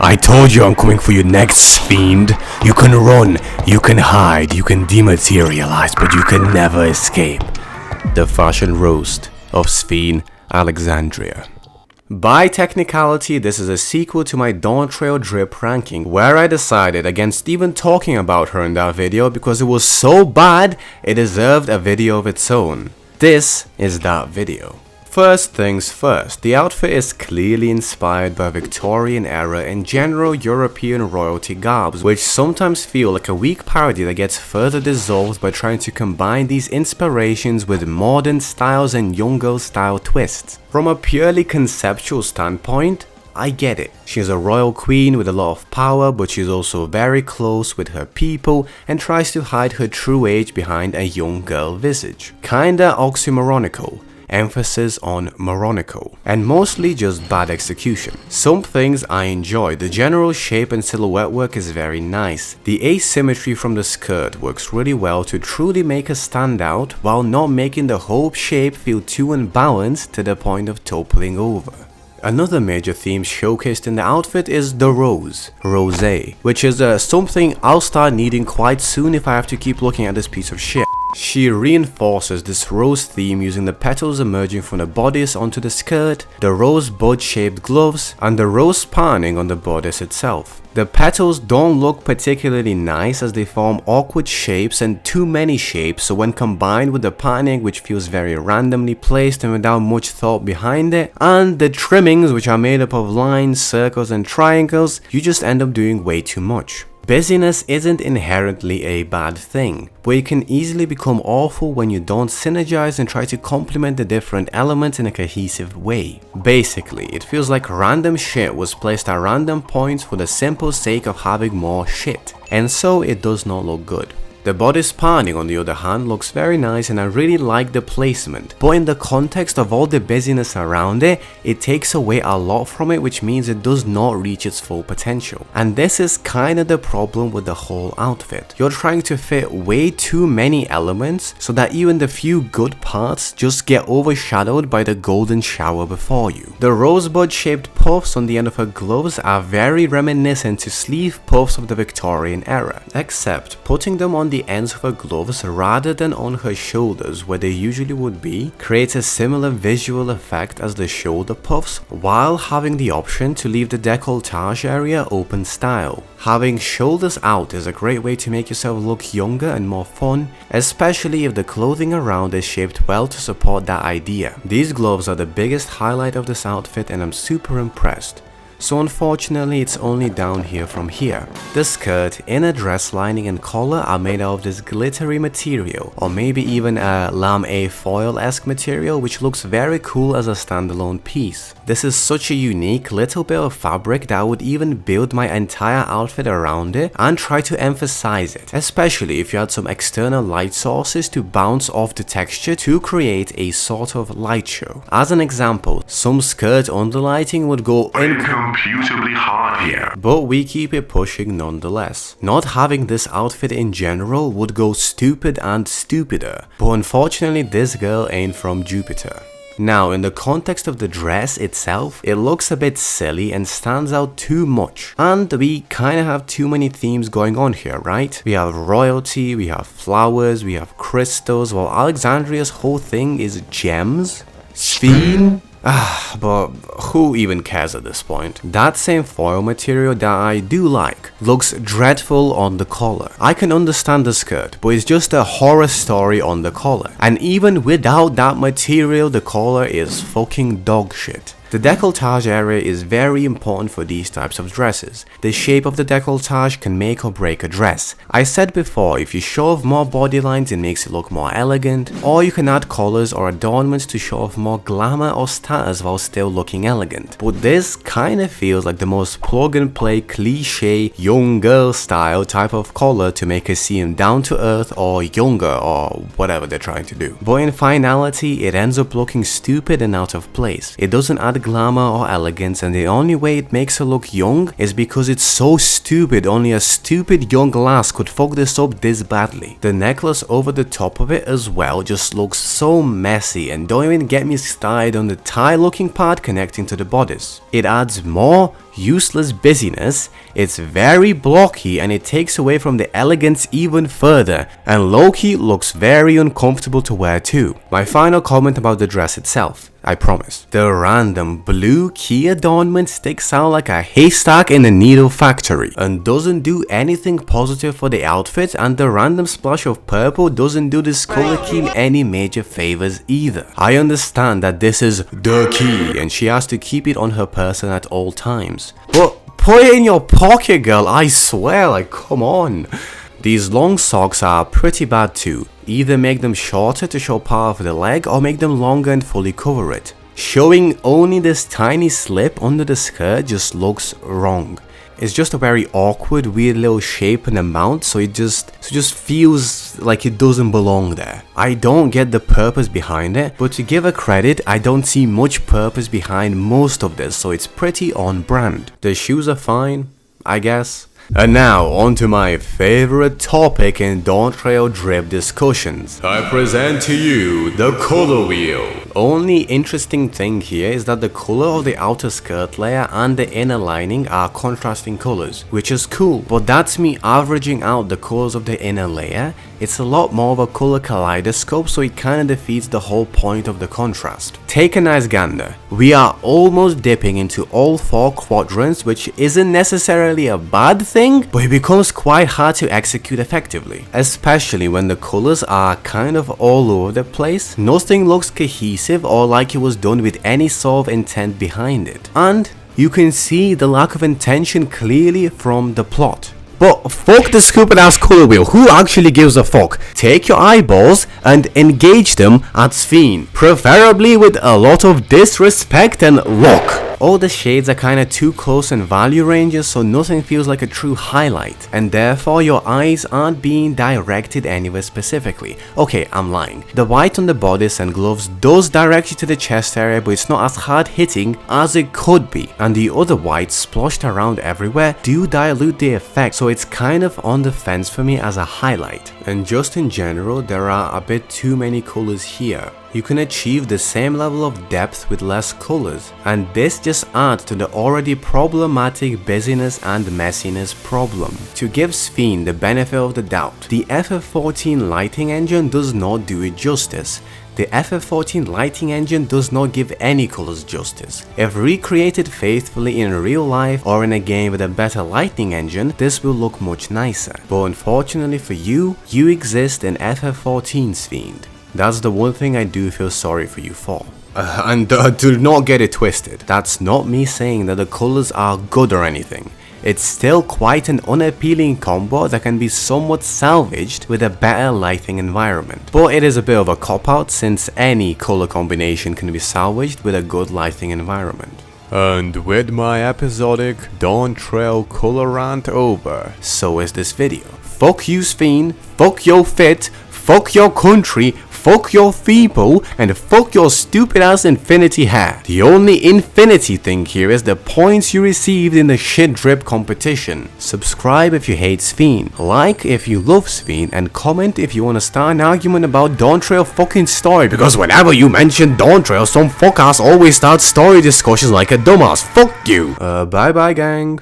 I told you I'm coming for you next, Spheind. You can run, you can hide, you can dematerialize, but you can never escape. The fashion roast of Sphene Alexandria. By technicality, this is a sequel to my Dawn Trail drip ranking, where I decided against even talking about her in that video because it was so bad it deserved a video of its own. This is that video. First things first, the outfit is clearly inspired by Victorian era and general European royalty garbs, which sometimes feel like a weak parody that gets further dissolved by trying to combine these inspirations with modern styles and young girl style twists. From a purely conceptual standpoint, I get it. She's a royal queen with a lot of power, but she's also very close with her people and tries to hide her true age behind a young girl visage. Kinda oxymoronical. Emphasis on moronical, and mostly just bad execution. Some things I enjoy. The general shape and silhouette work is very nice. The asymmetry from the skirt works really well to truly make her stand out while not making the whole shape feel too unbalanced to the point of toppling over. Another major theme showcased in the outfit is the rosé, which is something I'll start needing quite soon if I have to keep looking at this piece of shit. She reinforces this rose theme using the petals emerging from the bodice onto the skirt, the rosebud shaped gloves, and the rose patterning on the bodice itself. The petals don't look particularly nice as they form awkward shapes and too many shapes, so when combined with the patterning which feels very randomly placed and without much thought behind it, and the trimmings which are made up of lines, circles and triangles, you just end up doing way too much. Busyness isn't inherently a bad thing, but it can easily become awful when you don't synergize and try to complement the different elements in a cohesive way. Basically, it feels like random shit was placed at random points for the simple sake of having more shit, and so it does not look good. The bodice patterning on the other hand looks very nice and I really like the placement, but in the context of all the busyness around it, it takes away a lot from it, which means it does not reach its full potential. And this is kinda the problem with the whole outfit. You're trying to fit way too many elements so that even the few good parts just get overshadowed by the golden shower before you. The rosebud shaped puffs on the end of her gloves are very reminiscent to sleeve puffs of the Victorian era, except putting them on the ends of her gloves rather than on her shoulders where they usually would be creates a similar visual effect as the shoulder puffs while having the option to leave the décolletage area open style. Having shoulders out is a great way to make yourself look younger and more fun, especially if the clothing around is shaped well to support that idea. These gloves are the biggest highlight of this outfit and I'm super impressed. So unfortunately it's only down here from here. The skirt, inner dress lining and collar are made out of this glittery material, or maybe even a lame foil-esque material which looks very cool as a standalone piece. This is such a unique little bit of fabric that I would even build my entire outfit around it and try to emphasize it, especially if you had some external light sources to bounce off the texture to create a sort of light show. As an example, some skirt underlighting would go incomputably hard here, but we keep it pushing nonetheless. Not having this outfit in general would go stupid and stupider, but unfortunately this girl ain't from Jupiter. Now, in the context of the dress itself, it looks a bit silly and stands out too much. And we kinda have too many themes going on here, right? We have royalty, we have flowers, we have crystals, while Alexandria's whole thing is gems. Sphene? But who even cares at this point? That same foil material that I do like looks dreadful on the collar. I can understand the skirt, but it's just a horror story on the collar. And even without that material, the collar is fucking dog shit. The décolletage area is very important for these types of dresses. The shape of the décolletage can make or break a dress. I said before, if you show off more body lines it makes it look more elegant, or you can add collars or adornments to show off more glamour or status while still looking elegant. But this kinda feels like the most plug and play cliche young girl style type of collar to make her seem down to earth or younger or whatever they're trying to do. But in finality it ends up looking stupid and out of place. It doesn't add glamour or elegance, and the only way it makes her look young is because it's so stupid. Only a stupid young lass could fuck this up this badly. The necklace over the top of it as well just looks so messy, and don't even get me started on the tie looking part connecting to the bodice. It adds more useless busyness, it's very blocky and it takes away from the elegance even further, and low-key looks very uncomfortable to wear too. My final comment about the dress itself, I promise. The random blue key adornment sticks out like a haystack in a needle factory and doesn't do anything positive for the outfit, and the random splash of purple doesn't do this color scheme any major favors either. I understand that this is the key and she has to keep it on her person at all times, but put it in your pocket, girl, I swear, like, come on. These long socks are pretty bad too. Either make them shorter to show part of the leg or make them longer and fully cover it. Showing only this tiny slip under the skirt just looks wrong. It's just a very awkward, weird little shape and amount, so it just feels like it doesn't belong there. I don't get the purpose behind it, but to give her credit, I don't see much purpose behind most of this, so it's pretty on brand. The shoes are fine, I guess. And now, on to my favorite topic in Dawn Trail drip discussions. I present to you the color wheel. Only interesting thing here is that the color of the outer skirt layer and the inner lining are contrasting colors, which is cool, but that's me averaging out the colors of the inner layer. It's a lot more of a color kaleidoscope, so it kinda defeats the whole point of the contrast. Take a nice gander. We are almost dipping into all 4 quadrants, which isn't necessarily a bad thing, but it becomes quite hard to execute effectively, especially when the colors are kind of all over the place. Nothing looks cohesive or like it was done with any sort of intent behind it, and you can see the lack of intention clearly from the plot. But fuck the stupid ass color wheel, who actually gives a fuck? Take your eyeballs and engage them at Sphene, preferably with a lot of disrespect and look. All the shades are kinda too close in value ranges, so nothing feels like a true highlight, and therefore your eyes aren't being directed anywhere specifically. Okay, I'm lying. The white on the bodice and gloves does direct you to the chest area, but it's not as hard hitting as it could be, and the other whites splashed around everywhere do dilute the effect, so it's kind of on the fence for me as a highlight. And just in general, there are a bit too many colors here. You can achieve the same level of depth with less colors, and this just adds to the already problematic busyness and messiness problem. To give Sphene the benefit of the doubt, the FF14 lighting engine does not do it justice. The FF14 lighting engine does not give any colors justice. If recreated faithfully in real life or in a game with a better lighting engine, this will look much nicer. But unfortunately for you, you exist in FF14 Spheind. That's the one thing I do feel sorry for you for. And do not get it twisted. That's not me saying that the colors are good or anything. It's still quite an unappealing combo that can be somewhat salvaged with a better lighting environment. But it is a bit of a cop-out since any color combination can be salvaged with a good lighting environment. And with my episodic Dawn Trail color rant over, so is this video. Fuck you Sphene, fuck your fit, fuck your country, fuck your people, and fuck your stupid ass infinity hair. The only infinity thing here is the points you received in the shit drip competition. Subscribe if you hate Sphene, like if you love Sphene, and comment if you wanna start an argument about Dawn Trail fucking story, because whenever you mention Dawn Trail, some fuck ass always starts story discussions like a dumbass. Fuck you. Bye bye gang.